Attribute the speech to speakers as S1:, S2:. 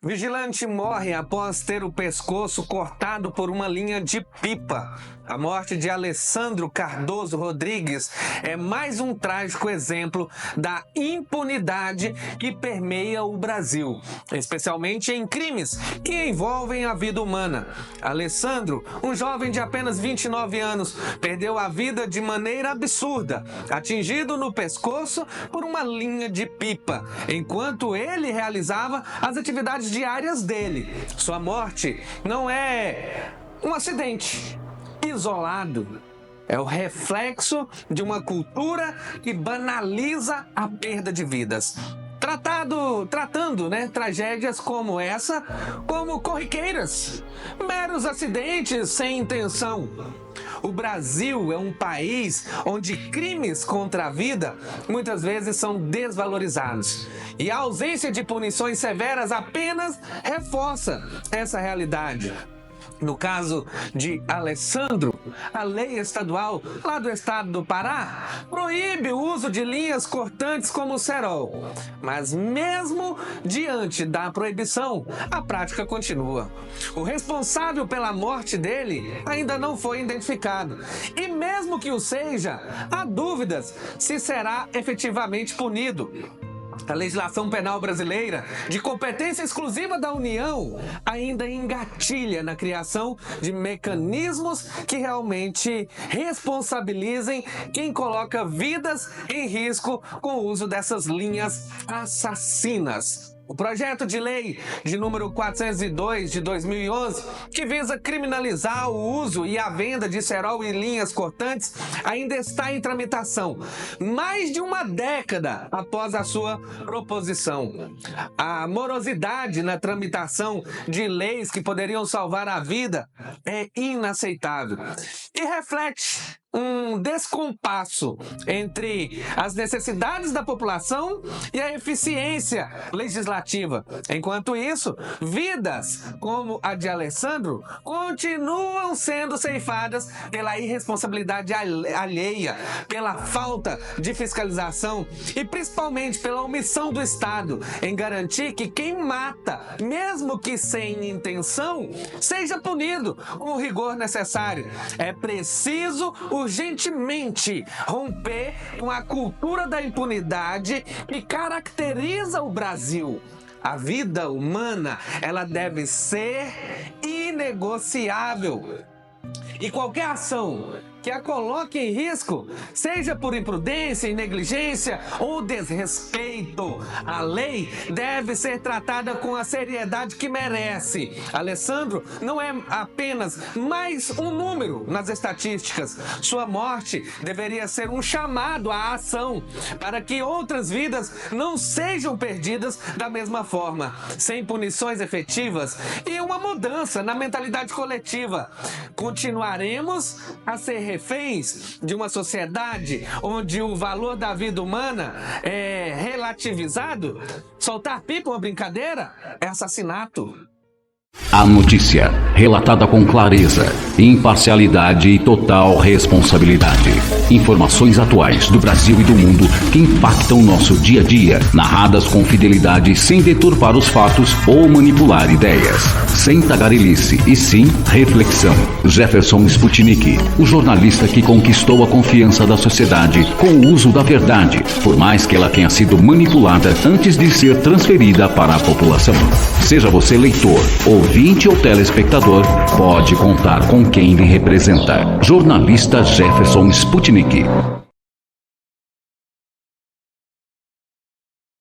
S1: Vigilante morre após ter o pescoço cortado por uma linha de pipa. A morte de Alessandro Cardoso Rodrigues é mais um trágico exemplo da impunidade que permeia o Brasil, especialmente em crimes que envolvem a vida humana. Alessandro, um jovem de apenas 29 anos, perdeu a vida de maneira absurda, atingido no pescoço por uma linha de pipa, enquanto ele realizava as atividades diárias dele. Sua morte não é um acidente isolado. É o reflexo de uma cultura que banaliza a perda de vidas. Tratando tragédias como essa como corriqueiras, meros acidentes sem intenção. O Brasil é um país onde crimes contra a vida muitas vezes são desvalorizados. E a ausência de punições severas apenas reforça essa realidade. No caso de Alessandro, a lei estadual lá do estado do Pará proíbe o uso de linhas cortantes como o cerol. Mas mesmo diante da proibição, a prática continua. O responsável pela morte dele ainda não foi identificado. E mesmo que o seja, há dúvidas se será efetivamente punido. A legislação penal brasileira, de competência exclusiva da União, ainda engatilha na criação de mecanismos que realmente responsabilizem quem coloca vidas em risco com o uso dessas linhas assassinas. O projeto de lei de número 402 de 2011, que visa criminalizar o uso e a venda de cerol e linhas cortantes, ainda está em tramitação, mais de uma década após a sua proposição. A morosidade na tramitação de leis que poderiam salvar a vida é inaceitável e reflete um descompasso entre as necessidades da população e a eficiência legislativa. Enquanto isso, vidas como a de Alessandro continuam sendo ceifadas pela irresponsabilidade alheia, pela falta de fiscalização e principalmente pela omissão do Estado em garantir que quem mata, mesmo que sem intenção, seja punido com o rigor necessário. É preciso urgentemente romper com a cultura da impunidade que caracteriza o Brasil. A vida humana, ela deve ser inegociável. E qualquer ação que a coloque em risco, seja por imprudência, negligência ou desrespeito à lei, deve ser tratada com a seriedade que merece. Alessandro não é apenas mais um número nas estatísticas. Sua morte deveria ser um chamado à ação para que outras vidas não sejam perdidas da mesma forma, sem punições efetivas e uma mudança na mentalidade coletiva. Continuaremos a ser reféns de uma sociedade onde o valor da vida humana é relativizado? Soltar pipa é uma brincadeira? É assassinato.
S2: A notícia, relatada com clareza, imparcialidade e total responsabilidade. Informações atuais do Brasil e do mundo que impactam o nosso dia a dia, narradas com fidelidade sem deturpar os fatos ou manipular ideias. Sem tagarelice e sim reflexão. Jefferson Sputnik, o jornalista que conquistou a confiança da sociedade com o uso da verdade, por mais que ela tenha sido manipulada antes de ser transferida para a população. Seja você leitor, ouvinte ou telespectador, pode contar com quem lhe representa. Jornalista Jefferson Sputnik.